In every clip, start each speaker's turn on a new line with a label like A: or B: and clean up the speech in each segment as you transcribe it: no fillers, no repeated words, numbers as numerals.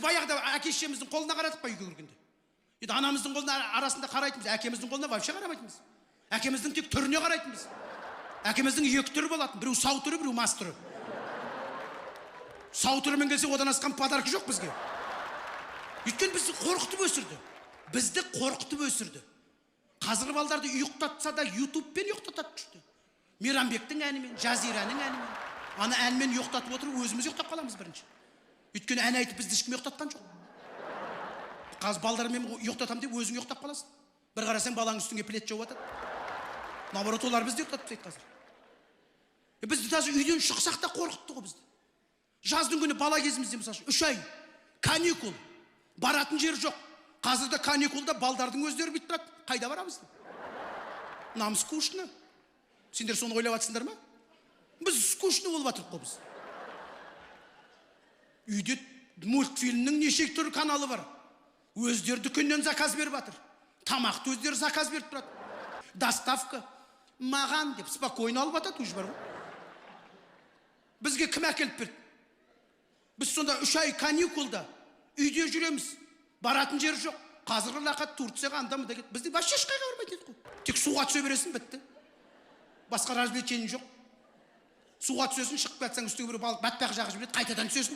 A: баяғыда әке шешеміздің қолына қарадық па үйге кіргенде? Енді анамыздың қолына арасында қарайтынбыз, әкеміздің қолына вообще қарамайтынбыз. Әкеміздің тек түріне қарайтынбыз. Әкеміздің екі түрі болатын, біреу сау түрі, біреу мас түрі. Сау түрімен келсе, одан асқан подарка жоқ бізге. Өйткені бізді қорқытып өсірді. Бізді қорқытып өсірді. Қазіргі балдарды ұйықтатса да ютубпен ұйықтатады күшті. Мейрамбектің әнімен, Жазираның әнімен. Ана әнмен ұйықтатып отырып, өзіміз ұйықтап қаламыз бірінші. Өйткені ән айтып бізді ешкім ұйықтатқан жоқ. Қазір балдармен ұйықтатам деп өзің ұйықтап қаласың. Бір қарасаң балаң үстіңе плед жауып жатады. Наоборот, олар бізді ұйықтатып тастайды қазір. Бізді даже үйден шықсақ та қорқытты ғой бізді. Жаздың күні бала кезімізде мысалы 3 ай каникул, баратын жер жоқ. Қазірде каникулда балдардың өздері бүйтіп тұрады. Қайда барамыз? Нам скучно. Сендер соны ойлап жатсыңдар ма? Біз скучно болып жатырмыз ғой біз. Үйде мультфильмнің неше түрлі каналы бар. Өздері дүкеннен заказ беріп жатыр. Тамақты өздері заказ беріп тұрады. Доставка маған деп спокойно алып жатады уже бар ғой. Бізге кім әкеліп берді? Біз сонда 3 ай каникулда үйде жүреміз. Баратын жер жоқ. Қазіргі лақат Турцияға андамы да кетті. Бізде вообще ешқайға бармайтын еді ғой. Тек суға түсе бересің, бітті. Басқа развлечение жоқ. Суға түсесің, шығып кетсең үстіңе бір батпақ жағып жібереді, қайтадан түсесің.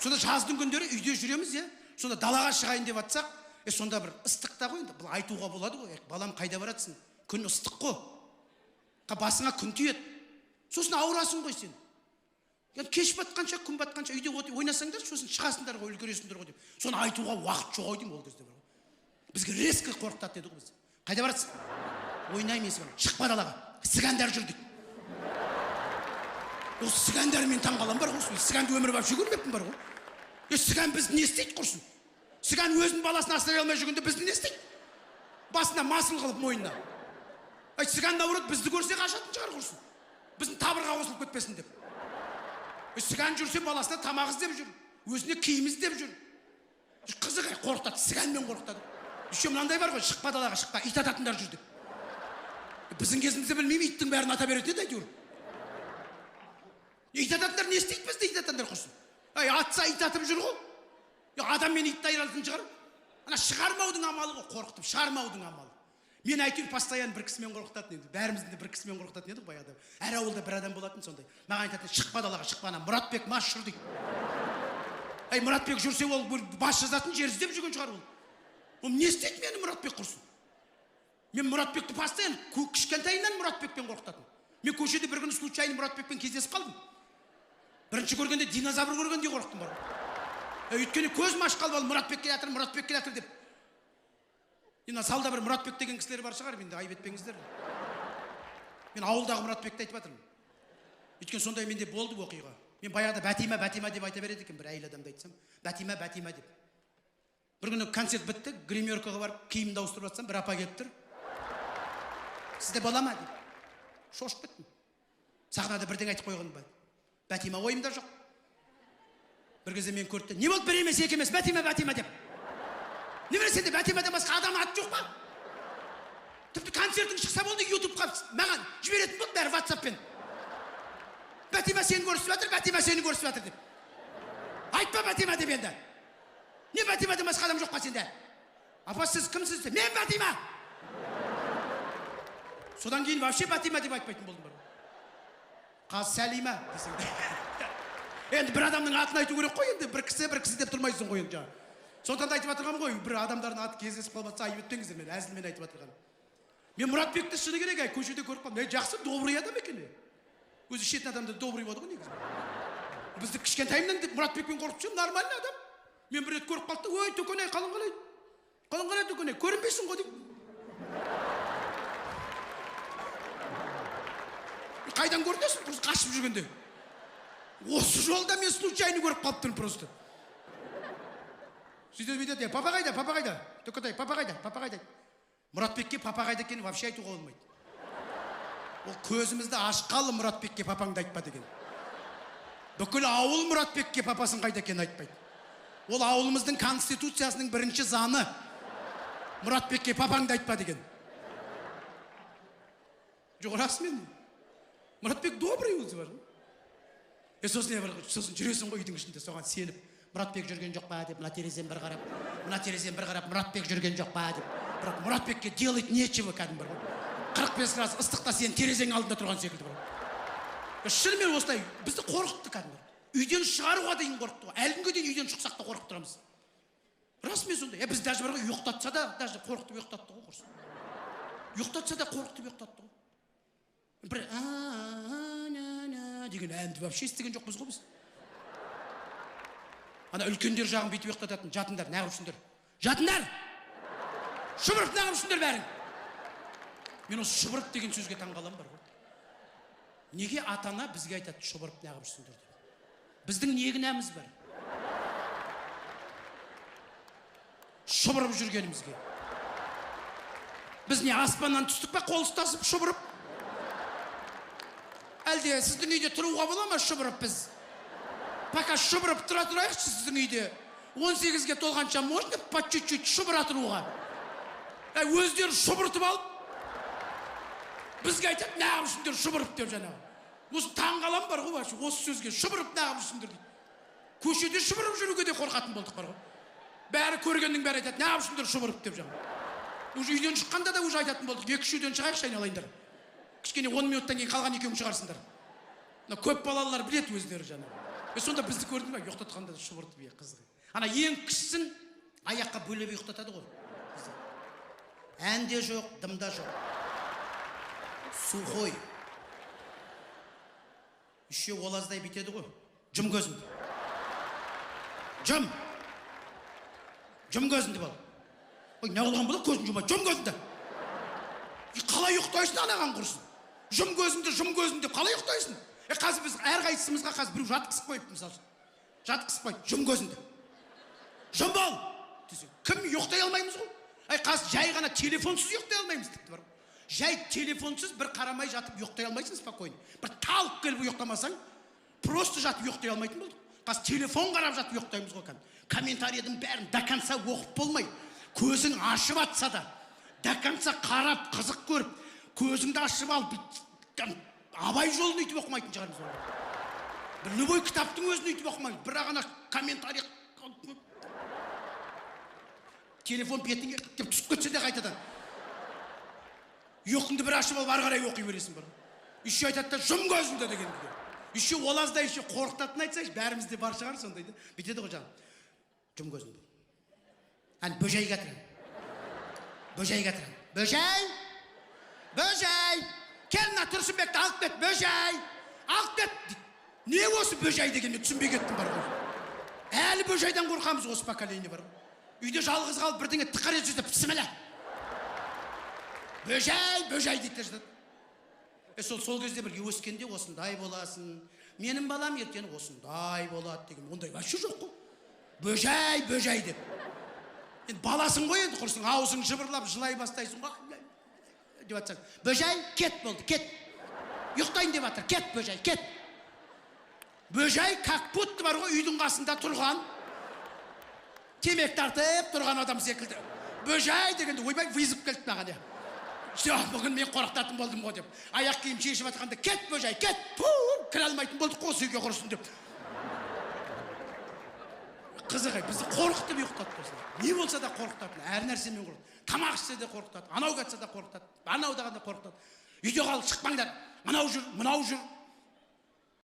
A: Сонда жаздың күндері үйде жүреміз, е. Сонда далаға шығайын деп жатсақ, сонда бір ыстықта ғой енді. Бұл айтуға болады ғой. Балам қайда баратсың? Күн ыстық қой. Басыңа күн тиеді. Сосын ауырасың ғой сен. Кеш батқанша, күн батқанша үйде ойнасаңдар, сосын шығасыңдар ғой, үлгересіңдер ғой деп. Соны айтуға уақыт жоқ ой деймін ол кезде бар ғой. Бізге резко қорқытады деді ғой біз. Қайда барасың? Ойнаймын мен. Шықпа далаға. Сігандар жүр дейді. Осы сігандармен таңғалам бар ғой. Сіганды өмір вообще көрмеппін бар ғой. Сіган бізді не істейді құрсын? Сіган өзінің баласын асырай алмай жүргенде бізді не істейді? Басына масыл қылып мойнына. Сіган наоборот бізді көрсе қашатын шығар құрсын. Біздің табырға қосылып кетпесін деп. Сіган жүрсе баласына тамақ іздеп жүр. Өзіне киім іздеп жүр. Қызық қорқытады, сіганмен қорқытады. Еще мынандай бар ғой, шықпа далаға, шықпа, ит ататындар жүр деп. Біздің кезімізде білмеймін, иттің бәрін ата беретін еді әйтеуір. Ит ататындар не істейді бізді ит ататындар құрсын? Атса ит атып жүр ғой. Адам мен итті айыралтын шығар. Ана шығармаудың амалы ғой, қорқытып шығармаудың амалы. Мен әйтеуір постоянно бір кісімен қорқытатын едім. Бәрімізді бір кісімен қорқытатын едік баяғыда. Әр ауылда бір адам болатын сондай. Маған айтатын, шықпа далаға, шықпа, ана Мұратбек мас жүр дейді. Мұратбек жүрсе ол бас жазатын жер іздеп жүрген шығар ол. Ол не істейді мені Мұратбек құрсын? Мен Мұратбекті постоянно кішкентайынан Мұратбекпен қорқытатын. Мен көшеде бір күні случайно Мұратбекпен кездесіп қалдым. Бірінші көргенде динозавр көргендей қорықтым бар. Өйткені көзім ашып қалып Мұратбек келатыр, Мұратбек келатыр деп. Енді салда бір Мұратбек деген кісілер бар шығар, менде айып етпеңіздер. Мен ауылдағы Мұратбекті айтып жатырмын. Өйткені сондай менде болды оқиға. Мен баяғыда Бәтима деп айта береді екен, бір әйел адамды айтсам. Бәтима деп. Бір күні концерт бітті, гримеркаға барып, киімімді ауыстырып жатсам, бір апа келіп тұр. Сізде бола ма деп. Шошып кеттім. Сахнада бірдеңе айтып қойған ба? Бәтима ойымда жоқ. Бір кезде мен көрді. Не болды, бір емес, екі емес, Бәтима деп. Немене сенде Бәтимадан басқа адам аты жоқ па? Тіпті концертің шықса болды, ютубқа маған жіберетін болды бәрі ватсаппен. Бәтима сені көрсіп жатыр деп. Айтпа Бәтима деп енді. Не Бәтимадан басқа адам жоқ па сенде? Апа, сіз кімсіз? Мен Бәтима. Содан кейін вообще Бәтима деп айтпайтын болдым бар. Қаз Сәлима десең. Енді бір адамның атын айту керек қой енді, бір кісі деп тұрмайсың ғой енді. Сондықтан айтып жатырғам ғой, бір адамдардың аты кездесіп қалмаса айып етпеңіздер, мен әзілмен айтып жатырғаным. Мен Мұратбекті шыны керек, көшеде көріп қалдым. Жақсы, добрый адам екен. Өзі шетін адамда добрый болды ғой негізі. Бізді кішкентайымнан Мұратбекпен қорқып жүрмін, нормальный адам. Мен бір рет көріп қалды, ой, Төкенай, қалың қалай Төкенай, көрінбейсің ғой деймін. Қайдан көрінесің, просто қашып жүргенде. Осы жолда мен случайно көріп қалып тұрмын просто. Сөйтіп айтады, папа қайда? Төкенай, папа қайда? Мұратбекке папа қайда екенін вообще айтуға болмайды. Ол көзімізді ашқалы Мұратбекке папаңды айтпа деген. Бүкіл ауыл Мұратбекке папасын қайда екенін айтпайды. Ол ауылымыздың конституциясының бірінші заңы. Мұратбекке папаңды айтпа деген. Жоқ, расымен. Мұратбек добрый өзі бар. Сосын жүресің ғой үйдің ішінде соған сеніп. Мұратбек жүрген жоқ па деп, мына терезен бір қарап, Мұратбек жүрген жоқ па деп. Бірақ Мұратбекке делать нечего кәдімгі бір. 45 градус ыстықта сен терезең алдында тұрған секілді бір. Шынымен осылай бізді қорқытты кәдімгі. Үйден шығаруға дейін қорқытты. Әлі күнге дейін үйден шықсақ та қорқып тұрамыз. Расымен сондай. Біз даже бір ұйықтатса да, даже қорқытып ұйықтатты ғой құрсын. Ұйықтатса да қорқытып ұйықтатты ғой. Бір деген әнді вообще естіген жоқпыз ғой біз. Ана үлкендер жағын бүйтіп ұйықтататын, жатындар, неғып үшіндер. Жатындар! Шұбырып неғып үшіндер бәрің. Мен осы шұбырып деген сөзге таңғалам бар ғой. Неге ата-ана бізге айтады шұбырып неғып үшіндер деп? Біздің не кінәміз бар? Шұбырып жүргенімізге. Біз не аспаннан түстік пе қол ұстасып шұбырып? Әлде сіздің үйде тұруға бола ма шұбырып біз? Пока шұбырып тұра тұрайықшы сіздің үйде. 18-ге толғанша можно по чуть-чуть шұбыра тұруға. Өздері шұбыртып алып, бізге айтады, неғып үшіндер шұбырып деп жаңағы. Осы таңғалам бар ғой, осы сөзге шұбырып неғып үшіндер дейді. Көшеде шұбырып жүруге де қорқатын болдық бар ғой. Бәрі көргеннің бәрі айтады, неғып үшіндер шұбырып деп жаңағы. Уже үйден шыққанда да уже айтатын болдық, 2-3 үйден шығайықшы айналайындар. Кішкене 10 минуттан кейін қалған екеуің шығарсыңдар. Көп балалар білет өздері жаңағы. Сонда бізді көрдің бе, ұйықтатқанда да шұбыртып қызығы. Ана ең кішісін аяққа бөлеп ұйықтатады ғой. Әнде жоқ, дымда жоқ. Сухой. Үшеу олаздай бітеді ғой. Жым көзіңді. Жым көзіңді бол. Ой, не болған бұла көзін жұмай, жым көзіңді. Қалай ұйықтайсың анаған құрсын? Жым көзіңді қалай ұйықтайсың? Қазір біз әрқайсымызға қазір біреу жатқызып қойып, мысалы. Жатқызып қойып, жым көзіңді. Жым бол! Кім ұйықтай алмаймыз ғой? Қазір жай ғана телефонсыз ұйықтай алмаймыз тіпті бар. Жай телефонсыз бір қарамай жатып ұйықтай алмайсың спокойно. Бір талып келіп ұйықтамасаң, просто жатып ұйықтай алмайтын болдық. Қазір телефон қарап жатып ұйықтаймыз ғой кәдімгі. Комментарийдің бәрін до конца оқып болмай, көзің ашып атса да, до конца қарап, қызық көріп, көзіңді ашып алып, Абай жолын үйтіп оқымайтын шығармыз олар. Любой кітаптың өзін үйтіп оқымайды. Бірақ ана комментарий телефон бетіңе деп түсіп кетсе де қайтадан. Ұйқыңды бір ашып алып ары қарай оқи бересің бар. Еще айтады да жым көзіңді деген. Еще олазда еще қорқытатын айтсайшы, бәрімізде бар шығар сондайды. Бүйтеді ғой жаңа. Жым көзіңді. Ән бөжей қатыран. Бөжей! Келін Тұрсынбекті алып кет, бөжей! Алып кет! Не осы бөжей деген мен түсінбей кеттім бар ғой. Әлі бөжейден қорқамыз осы поколение бар ғой. Үйде жалғыз қалып бірдеңе тықар ет жүзді, пісімілі. Бөжей дейді жатады. Сол кезде бір өскенде осындай боласын. Менің балам ертең осындай болады деген. Ондай вообще жоқ қой. Бөжей деп. Енді баласың ғой енді құрсын, аузың жыбырлап, жылай бастайсың ғой. Деп атсаң, бөжей, кет болды, кет. Ұйықтайын деп атыр, кет бөжей, кет. Бөжей как будто бар ғой үйдің қасында тұрған, темек тартып тұрған адам секілді. Бөжей дегенде ойбай вызып келді маған. Бүгін мен қорқытатын болдым ғой деп. Аяқ киім шешіп атқанда, кет бөжей, кет. Кіре алмайтын болдық қос үйге құрсын деп. Қызығы, бізді қорқытып ұйықтатты осылай. Не болса да қорқытатын, әр нәрсемен қорқытады. Тамақ ішсе де қорқытады, анау кетсе де қорқытады, анау да қорқытады. Үйде қалып шықпаңдар, мынау жүр.